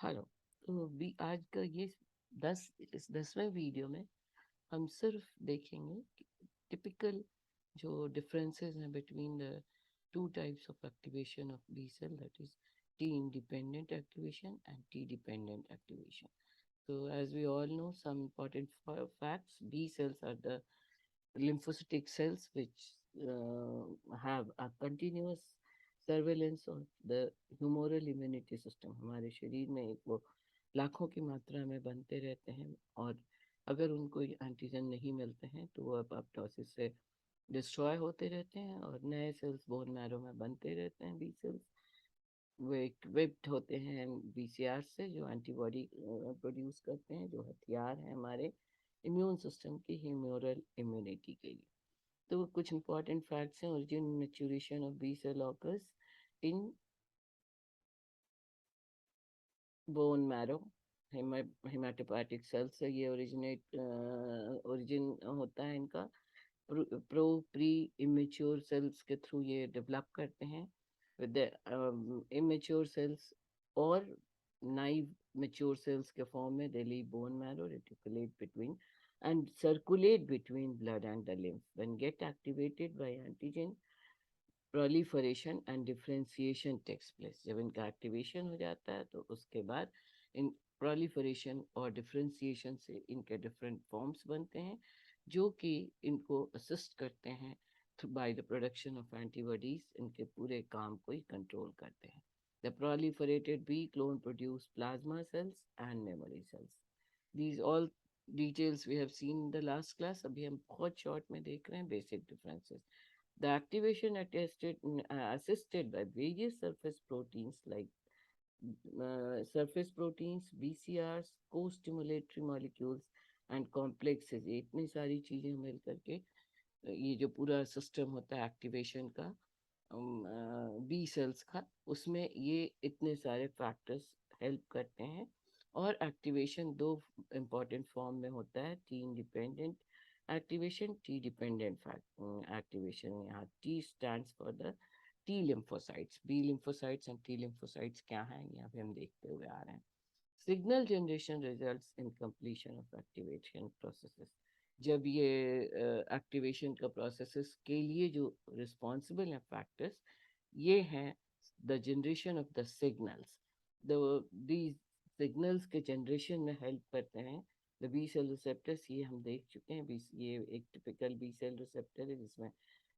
Hello. तो भी आज का ये इस 10वें वीडियो में हम सिर्फ देखेंगे टिपिकल जो डिफरेंसेस हैं between the two types of activation of B cell, that is T independent activation and T dependent activation. So as we all know, some important facts: B cells are the lymphocytic cells which have a continuous surveillance of the humoral immunity system. हमारे शरीर में एक वो लाखों की मात्रा में बनते रहते हैं, और अगर उनको एंटीजन नहीं मिलते हैं तो वो अपटोसिस से डिस्ट्रॉय होते रहते हैं और नए सेल्स बोन मैरो में बनते रहते हैं. बी सेल्स वो इक्विप्ड होते हैं बीसीआर से, जो एंटीबॉडी प्रोड्यूस करते हैं, जो हथियार हैं हमारे इम्यून सिस्टम की ह्यूमरल इम्यूनिटी के लिए. तो कुछ इंपॉर्टेंट फैक्ट्स हैं. Origin maturation of B cell occurs in bone marrow. Hematopoietic cells से ये ओरिजिन होता है इनका. प्रो प्री इमेच्योर सेल्स के थ्रू ये डेवलप करते हैं विद द इमेच्योर सेल्स, और नाइव मेच्योर सेल्स के फॉर्म में they leave bone marrow, reticulate between and circulate between blood and the lymph. When get activated by antigen, proliferation and differentiation takes place. जब इनका activation हो जाता है तो उसके बाद इन proliferation और differentiation से इनके different forms बनते हैं, जो कि इनको assist करते हैं by the production of antibodies. इनके पूरे काम को ही control करते हैं. The proliferated B clone produce plasma cells and memory cells. These all details we have seen in the last class. अभी हम बहुत short में देख रहे हैं basic differences. The activation assisted by various surface proteins like surface proteins, BCRs, co-stimulatory molecules and complexes. ये इतनी सारी चीज़ें मिल करके ये जो पूरा सिस्टम होता है एक्टिवेशन का बी सेल्स का, उसमें ये इतने सारे फैक्टर्स हेल्प करते हैं. और एक्टिवेशन दो इम्पॉर्टेंट फॉर्म में होता है: T independent activation, T dependent activation. यहाँ T stands for the T lymphocytes. B lymphocytes and T lymphocytes क्या हैं, यहाँ पे हम देखते हुए आ रहे हैं. Signal generation results in completion of activation processes. जब ये एक्टिवेशन का प्रोसेसेस के लिए जो रिस्पॉन्सिबल हैं फैक्टर्स, ये हैं the generation of the signals. These signals के जनरेशन में हेल्प करते हैं द बी सेल रिसेप्टर्स. ये हम देख चुके हैं. ये एक टिपिकल बी सेल रिसेप्टर है जिसमें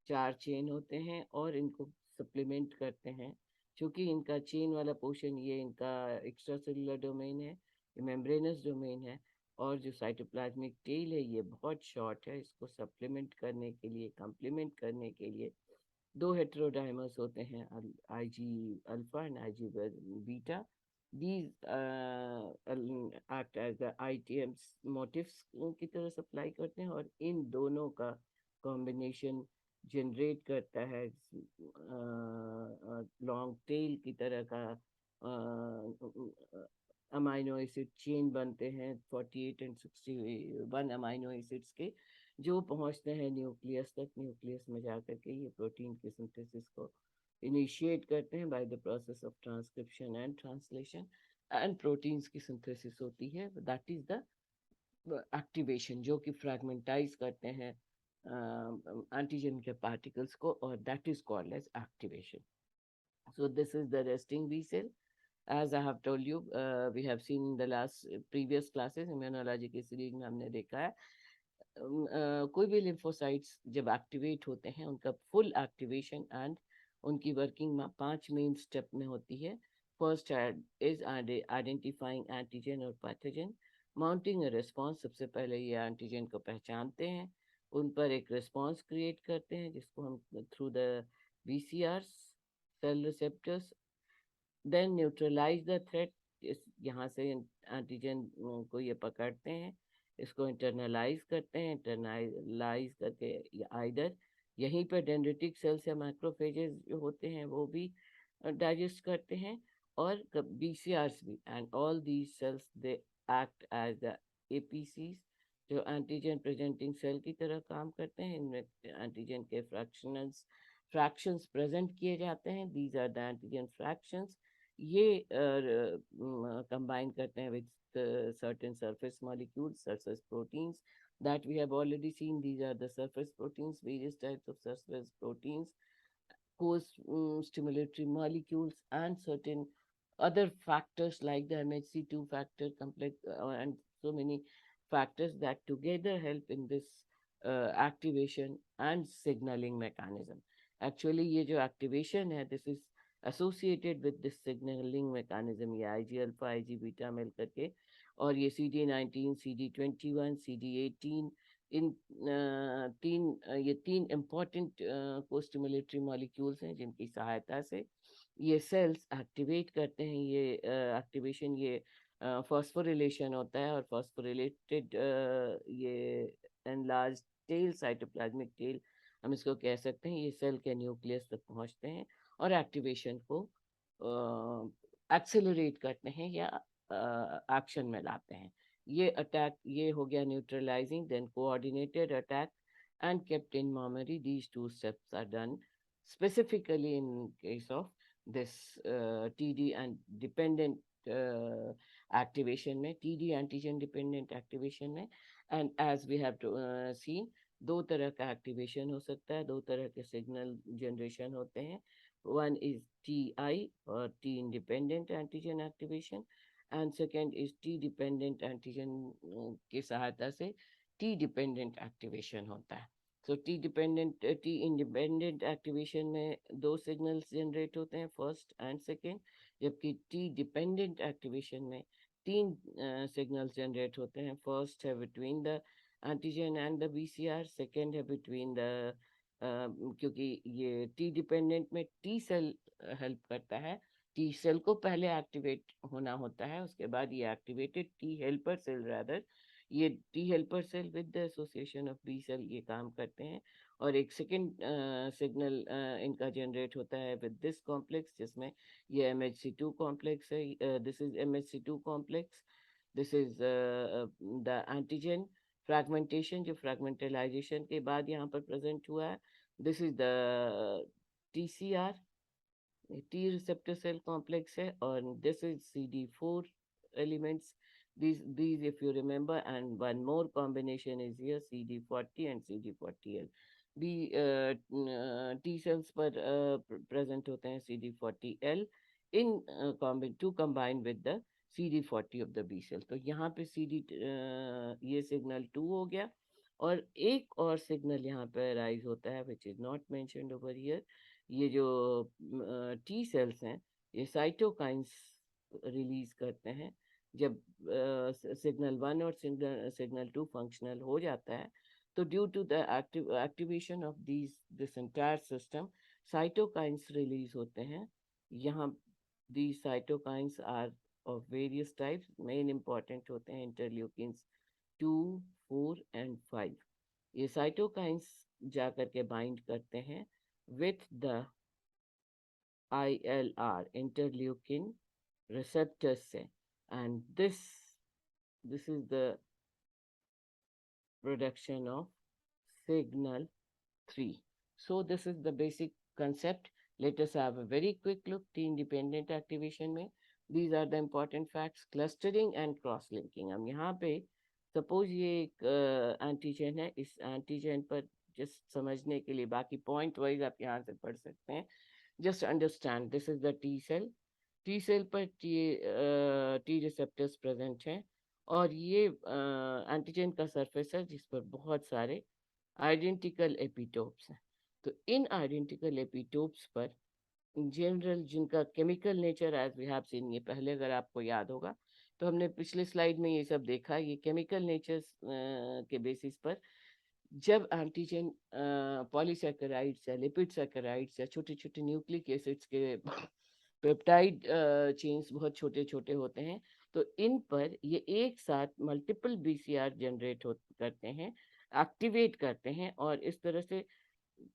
4 चेन होते हैं और इनको सप्लीमेंट करते हैं. क्योंकि इनका चेन वाला पोर्शन ये इनका एक्स्ट्रा सेलुलर डोमेन है, ये मेम्ब्रेनस डोमेन है, और जो साइटोप्लाज्मिक टेल है ये बहुत शॉर्ट है. इसको सप्लीमेंट करने के लिए, कंप्लीमेंट करने के लिए दो हेटेरोडाइमर्स होते हैं, I G alpha and I G beta. These act as the ITM motifs की तरह सप्लाई करते हैं, और इन दोनों का कॉम्बिनेशन जनरेट करता है लॉन्ग टेल की तरह का अमाइनो एसिड चेन बनते हैं. 48 एंड 61 अमाइनो एसिड्स के, जो पहुंचते हैं न्यूक्लियस तक. न्यूक्लियस में जाकर के ये प्रोटीन की सिंथेसिस को इनिशिएट करते हैं by the process of transcription and translation, and proteins की सिंथेसिस होती है. दैट इज द एक्टिवेशन, जो कि फ्रैगमेंटाइज करते हैं एंटीजन के पार्टिकल्स को, और that is called as activation. So this is the resting B cell. As I have told you, we have seen in the last previous classes, immunology की series में हमने देखा है कोई भी लिम्फोसाइट्स जब एक्टिवेट होते हैं, उनका फुल एक्टिवेशन एंड उनकी वर्किंग 5 मेन स्टेप में होती है. फर्स्ट इज आइडेंटिफाइंग एंटीजन और पैथोजन, माउंटिंग अ रिस्पॉन्स. सबसे पहले ये एंटीजन को पहचानते हैं, उन पर एक रिस्पॉन्स क्रिएट करते हैं जिसको हम through the BCR cell receptors, then neutralize the threat. यहाँ से एंटीजन को ये पकड़ते हैं, इसको इंटरनलाइज करते हैं. इंटरनलाइज करके आइदर यहीं पर डेंड्रिटिक सेल्स या मैक्रोफेजेस जो होते हैं वो भी डाइजेस्ट करते हैं, और बीसीआरस भी. And all these cells they act as the APCs, जो एंटीजन प्रेजेंटिंग सेल की तरह काम करते हैं. इनमें एंटीजन के फ्रैक्शंस प्रेजेंट किए जाते हैं. These are the antigen fractions. ये combine करते हैं with certain surface molecules, surface proteins that we have already seen. These are the surface proteins, various types of surface proteins, co-stimulatory molecules, and certain other factors like the MHC2 factor complex, and so many factors that together help in this activation and signaling mechanism. Actually, ये जो activation है, this is associated with this signaling mechanism, ये IG alpha, IG beta मिल करके, और ये CD19, CD21, CD18, इन ये तीन important को स्टिमुलेटरी मॉलिक्यूल्स हैं जिनकी सहायता से ये सेल्स एक्टिवेट करते हैं। ये एक्टिवेशन, ये फॉस्फोरिलेशन होता है, और फॉस्फोरिलेटेड ये एनलार्ज टेल, साइटोप्लाज्मिक टेल हम इसको कह सकते हैं, ये सेल के न्यूक्लियस तक पहुंचते हैं और एक्टिवेशन को एक्सेलरेट करते हैं या एक्शन में लाते हैं। ये अटैक, ये हो गया neutralizing, then coordinated attack and kept in memory. These two steps are done specifically in case of this TD and dependent activation में, TD antigen dependent activation में। And as we have to, seen, दो तरह का activation हो सकता है, दो तरह के सिग्नल जनरेशन होते हैं। वन इज TI और T independent antigen activation, and second is T dependent antigen की सहायता से T डिपेंडेंट एक्टिवेशन होता है। सो T इंडिपेंडेंट एक्टिवेशन में दो सिग्नल्स जनरेट होते हैं, फर्स्ट एंड सेकेंड, जबकि T डिपेंडेंट एक्टिवेशन में तीन सिग्नल्स जनरेट होते हैं। फर्स्ट है between the antigen and the BCR, second है बिटवीन द, क्योंकि ये टी डिपेंडेंट में टी सेल हेल्प करता है, टी सेल को पहले एक्टिवेट होना होता है, उसके बाद ये activated T helper cell rather, ये T helper cell with the association of B cell ये काम करते हैं। और एक सेकेंड सिग्नल इनका जनरेट होता है विद दिस कॉम्प्लेक्स, जिसमें ये MHC2 कॉम्प्लेक्स है, this is MHC2 complex, this is the antigen fragmentation, जो फ्रैगमेंटलाइजेशन के बाद यहाँ पर प्रेजेंट हुआ है। This is the TCR, T receptor cell complex है, और this is CD4 elements. These if you remember, and one more combination is here, CD40 and CD40L. B T cells पर present होते हैं CD40L in to combine with the CD40 of the B cell. तो यहाँ पे ये signal 2 हो गया, और एक और सिग्नल यहाँ पे राइज होता है which is not mentioned over here। ये जो टी सेल्स हैं, ये साइटोकाइंस रिलीज करते हैं। जब सिग्नल 1 और सिग्नल 2 फंक्शनल हो जाता है, तो due to the activation of this entire system, cytokines release होते हैं। यहाँ these cytokines are of various types, main important होते हैं इंटरल्यूकिन्स 2, 4 एंड 5। ये साइटोकाइंस जा करके बाइंड करते हैं with the ILR, interleukin receptors से, and this is the production of signal 3. So this is the basic concept. Let us have a very quick look T independent activation में। These are the important facts, clustering and cross linking। हम यहाँ पे suppose ये एक antigen है, इस antigen पर just समझने के लिए, बाकी पॉइंट वाइज आप यहाँ से पढ़ सकते हैं। Just understand, this is the T cell, T cell पर टी रिसेप्टर्स प्रेजेंट हैं, और ये एंटीजन का सरफेस है जिस पर बहुत सारे आइडेंटिकल एपिटोप्स हैं। तो इन आइडेंटिकल एपिटोप्स पर जनरल जिनका chemical nature as we have seen, ये पहले अगर आपको याद होगा तो हमने पिछले स्लाइड में ये सब देखा, ये केमिकल नेचर्स के बेसिस पर जब एंटीजन पॉलीसैकेराइड्स या लिपिड सैकेराइड्स या छोटे छोटे न्यूक्लिक एसिड्स के पेप्टाइड चेन्स बहुत छोटे छोटे होते हैं, तो इन पर ये एक साथ मल्टीपल BCR जनरेट करते हैं, एक्टिवेट करते हैं, और इस तरह से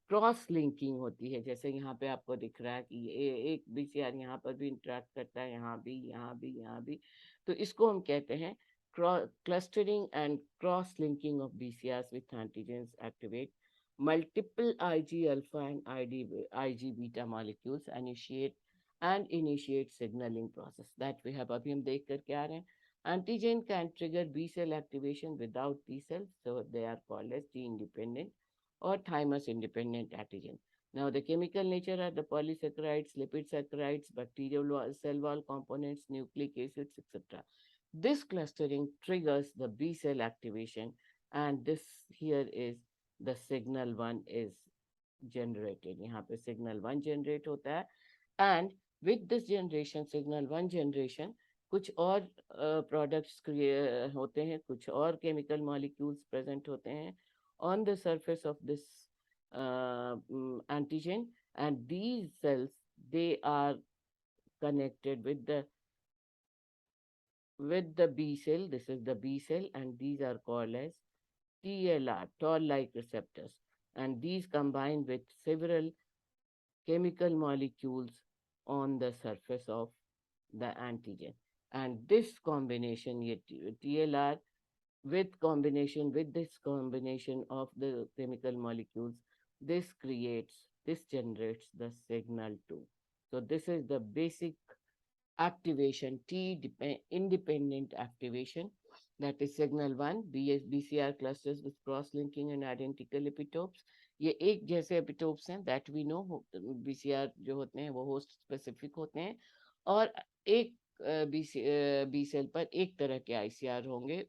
क्रॉस लिंकिंग होती है। जैसे यहाँ पे आपको दिख रहा है कि एक BCR यहाँ पर भी इंटरेक्ट करता है, यहाँ भी, यहाँ भी, यहाँ भी। तो इसको हम कहते हैं clustering and cross linking of BCRs with antigens activate multiple Ig alpha and IG beta molecules, initiate and initiate signaling process that we have अभी हम देख करके आ रहे हैं. Antigen can trigger B cell activation without T cells, so they are called as T independent or thymus independent antigen. Now the chemical nature are the polysaccharides, lipid saccharides, bacterial cell wall components, nucleic acids, etc. This clustering triggers the B cell activation, and this here is the signal one is generated. यहाँ पे signal one generate होता है, and with this generation, signal one generation, कुछ और products होते हैं, कुछ और chemical molecules present होते हैं on the surface of this antigen, and these cells, they are connected with the B cell. This is the B cell, and these are called as TLR, toll-like receptors, and these combine with several chemical molecules on the surface of the antigen. And this combination, TLR with this combination of the chemical molecules, this generates the signal 2. So this is the basic activation, independent activation, that is signal 1, BCR clusters with cross-linking and identical epitopes. ये एक जैसे epitopes हैं, that we know. BCR जो होते हैं वो host specific होते हैं, और एक बी सेल पर एक तरह के ICR होंगे,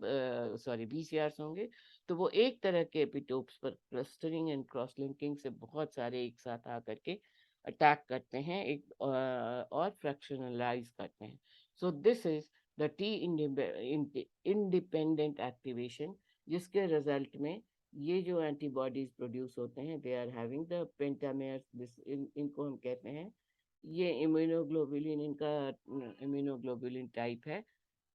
सॉरी BCRs होंगे, तो वो एक तरह के एपिटोप्स पर क्लस्टरिंग एंड क्रॉस लिंकिंग से बहुत सारे एक साथ आकर के अटैक करते हैं, एक और फ्रैक्शनलाइज करते हैं. So this is the T independent activation, जिसके रिजल्ट में ये जो एंटीबॉडीज प्रोड्यूस होते हैं, they are having the pentamers, इनको हम कहते हैं, ये इम्यूनोग्लोबुलिन, इनका इम्यूनोग्लोबुलिन टाइप है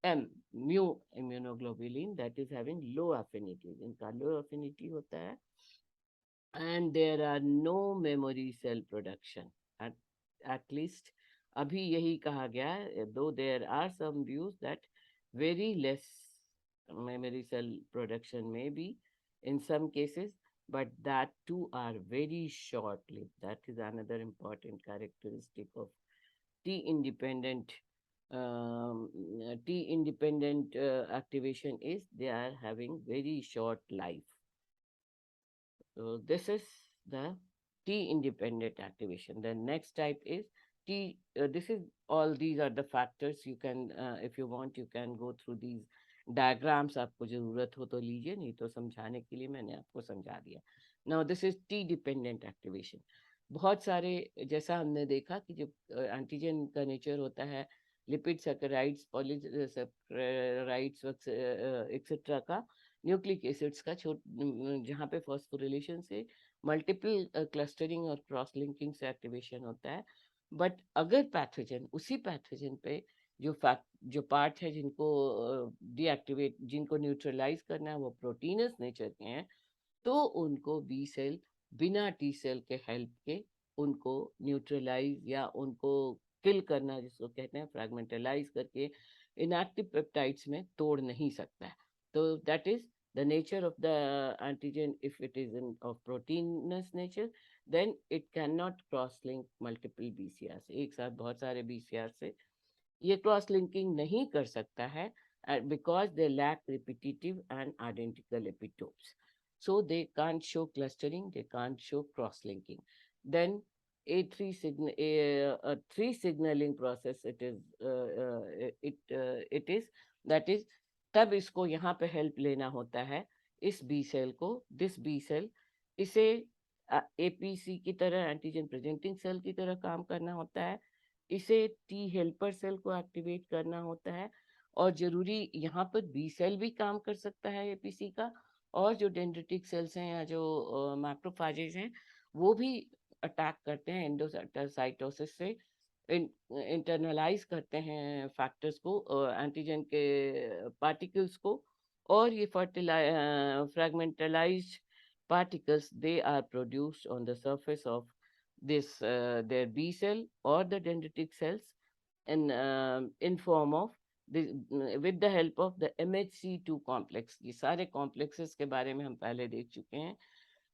M, mu immunoglobulin, that is having low affinity, इनका लो अफिनिटी होता है, and there are no memory cell production at least अभी यही कहा गया है, though there are some views that very less memory cell production may be in some cases, but that too are very short lived. That is another important characteristic of T independent activation, is they are having very short life. So this is the T independent activation. The next type is T. This is all. These are the factors. You can, if you want, you can go through these diagrams. आपको ज़रूरत हो तो लीजिए, नहीं तो समझाने के लिए मैंने आपको समझा दिया. Now this is T dependent activation. बहुत सारे, जैसा हमने देखा कि जो एंटीजन का नेचर होता है, लिपिड सैकराइड्स, पॉलीसैकराइड्स एक्सेट्रा का, न्यूक्लिक एसिड्स का, जहाँ पे फॉस्फोरिलेशन से मल्टीपल क्लस्टरिंग और क्रॉस लिंकिंग से एक्टिवेशन होता है. बट अगर पैथोजन, उसी पैथोजन पे जो पार्ट है जिनको डीएक्टिवेट, जिनको न्यूट्रलाइज करना है, वो प्रोटीनस नेचर के हैं, तो उनको बी सेल बिना टी सेल के हेल्प के उनको न्यूट्रलाइज या उनको किल करना, जिसको कहते हैं फ्रैगमेंटलाइज करके, इनएक्टिव पेप्टाइड्स में तोड़ नहीं सकता है. तो that is the nature of the antigen. If it is of proteinous nature, then it cannot cross link multiple BCRs. एक साथ बहुत सारे BCR से ये क्रॉस लिंकिंग नहीं कर सकता है, because they lack repetitive and identical epitopes. So they can't show clustering, they can't show cross linking. Then a three signaling process it is, that is, तब इसको यहाँ पे हेल्प लेना होता है, इस बी सेल को, दिस बी सेल, इसे एपीसी की तरह, एंटीजन प्रेजेंटिंग सेल की तरह काम करना होता है, इसे टी हेल्पर सेल को एक्टिवेट करना होता है, और जरूरी यहाँ पर बी सेल भी काम कर सकता है एपीसी का, और जो डेंड्रिटिक सेल्स हैं या जो मैक्रोफेजेज हैं, वो भी अटैक करते हैं एंडोसाइटोसिस से, इंटरनलाइज करते हैं फैक्टर्स को, एंटीजन के पार्टिकल्स को, और ये फ्रैगमेंटलाइज्ड particles, they are produced on the surface of this their B cell or the dendritic cells in form of this, with the help of the MHC2 complex. ये सारे complexes के बारे में हम पहले देख चुके हैं,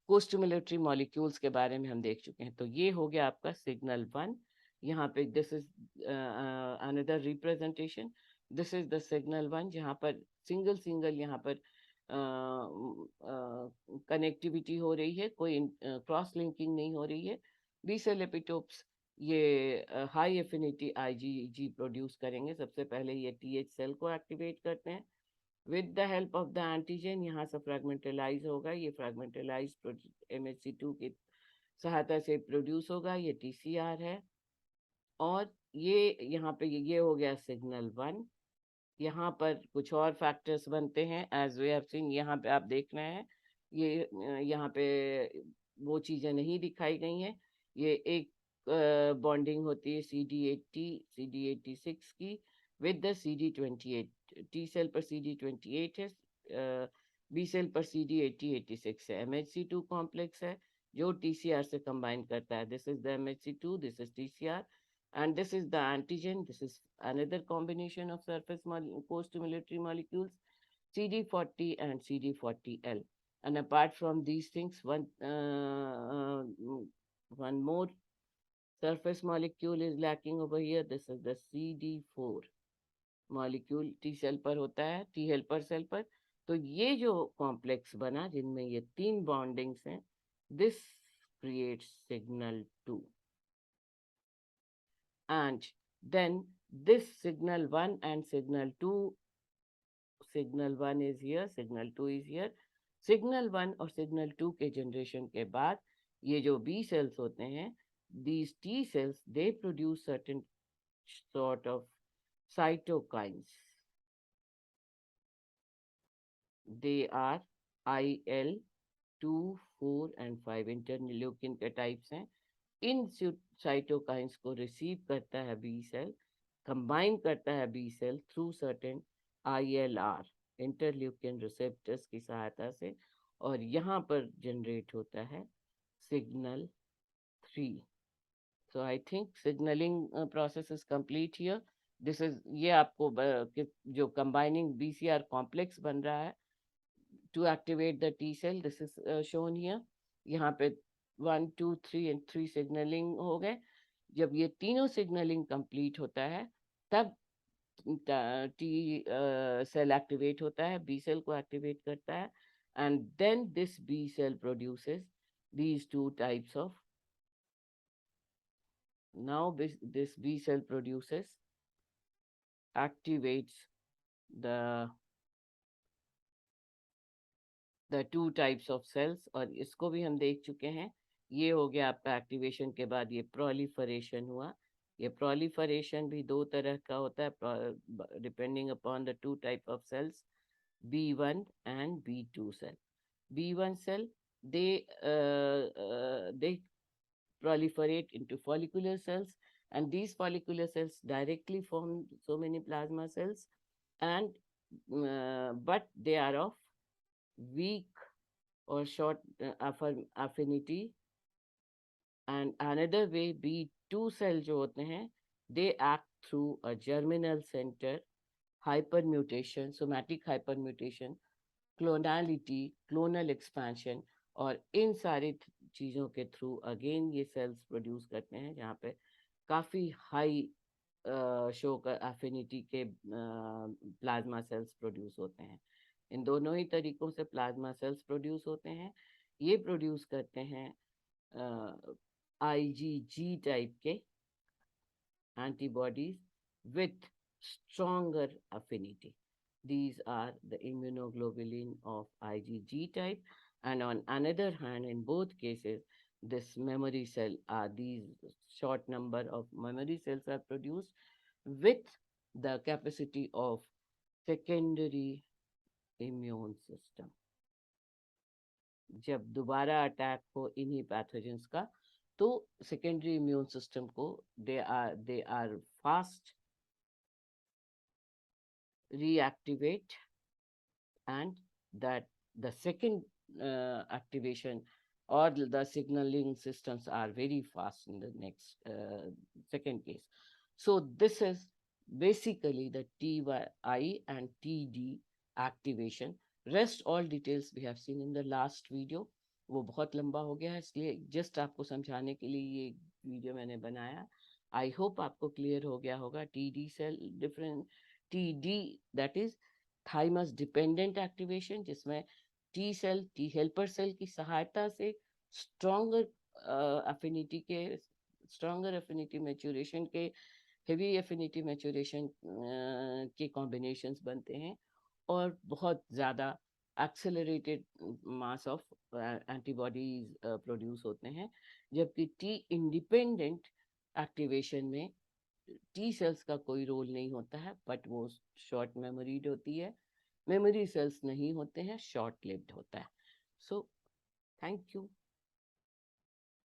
कोस्टिमुलेटरी मॉलिक्यूल्स के बारे में हम देख चुके हैं. तो ये हो गया आपका सिग्नल 1, यहाँ पे this is another representation, this is the signal one, जहाँ पर सिंगल सिंगल यहाँ पर कनेक्टिविटी हो रही है, कोई क्रॉस लिंकिंग नहीं हो रही है। बी सेल एपिटोप्स ये हाई एफिनिटी आईजीजी प्रोड्यूस करेंगे। सबसे पहले ये टीएच सेल को एक्टिवेट करते हैं with the help of the antigen, यहाँ से फ्रेगमेंटलाइज होगा, ये फ्रेगमेंटलाइज MHC2 की सहायता से प्रोड्यूस होगा, ये टीसीआर है। और ये यहाँ पे ये हो गया सिग्नल वन। यहाँ पर कुछ और फैक्टर्स बनते हैं एज वे हैव सीन, यहाँ पे आप देख रहे हैं ये यहाँ पे वो चीज़ें नहीं दिखाई गई हैं। ये एक बॉन्डिंग होती है CD80 CD86 की with the CD28, T cell पर CD28 है, बी सेल पर CD80 86 है। MHC2 कॉम्प्लेक्स है जो TCR से कंबाइन करता है। This is the MHC2, this is TCR, and this is the antigen. This is another combination of surface co-stimulatory molecules CD40 and CD40L. And apart from these things, one more surface molecule is lacking over here. This is the CD4 molecule T cell पर होता है, T helper cell पर। तो ये जो complex बना जिनमें ये तीन बॉन्डिंग्स हैं, this creates signal 2, and then this signal 1 and signal 2, signal 1 is here, signal 2 is here। Signal 1 और सिग्नल 2 के जनरेशन के बाद ये जो बी सेल्स होते हैं, these T cells, they produce certain sort of cytokines, they are IL-2, 4 and 5 interleukin के types हैं। इन साइटोकाइंस को रिसीव करता है बी सेल, कंबाइन करता है B cell through certain ILR interleukin receptors की सहायता से, और यहाँ पर जनरेट होता है signal 3। So I think signaling process is complete here. This is ये आपको जो कंबाइनिंग BCR कॉम्प्लेक्स बन रहा है to activate the T cell, this is shown here। यहाँ पे 1 2 3 and 3 सिग्नलिंग हो गए। जब ये तीनों सिग्नलिंग कंप्लीट होता है तब टी सेल एक्टिवेट होता है, बी सेल को एक्टिवेट करता है, and then this B cell produces these two types of, now this B cell produces, activates the two types of cells, और इसको भी हम देख चुके हैं। ये हो गया आपका एक्टिवेशन के बाद ये प्रोलिफरेशन हुआ। ये प्रोलिफरेशन भी दो तरह का होता है depending upon the two type of cells, B1 and B2 cell। B1 cell, they proliferate into follicular cells, and these follicular cells directly form so many plasma cells, and but they are of weak or short affinity। and another way B2 cell जो होते हैं, they act through a germinal center hypermutation, somatic hypermutation, clonality, clonal expansion, और इन सारी चीज़ों के through again ये sales produce करते हैं, जहाँ पे काफ़ी हाई शो का एफिनिटी के प्लाज्मा सेल्स प्रोड्यूस होते हैं। इन दोनों ही तरीकों से प्लाज्मा सेल्स प्रोड्यूस होते हैं। ये प्रोड्यूस करते हैं IgG टाइप के antibodies with stronger affinity। These are the immunoglobulin of IgG type, and on another hand, in both cases, this memory cell are these short number of memory cells are produced with the capacity of secondary immune system। जब दोबारा attack हो इन्हीं pathogens का, तो secondary immune system को they are fast reactivate, and that the second activation or the signaling systems are very fast in the next second case। So this is basically the TI and TD activation। Rest all details we have seen in the last video। वो बहुत लंबा हो गया है, इसलिए just आपको समझाने के लिए ये वीडियो मैंने बनाया। आई होप आपको क्लियर हो गया होगा। T D cell different, T D that is thymus dependent activation, जिसमें T cell T helper cell की सहायता से स्ट्रॉन्गर अफिनिटी के स्ट्रॉन्गर अफिनिटी मैच्योरेशन के हेवी एफिनिटी मैच्योरेशन के कॉम्बिनेशंस बनते हैं और बहुत ज़्यादा accelerated mass of antibodies produce होते हैं। जबकि टी इंडिपेंडेंट एक्टिवेशन में टी सेल्स का कोई रोल नहीं होता है, बट वो शॉर्ट मेमोरीड होती है, मेमोरी सेल्स नहीं होते हैं, शॉर्ट लिव्ड होता है। So thank you.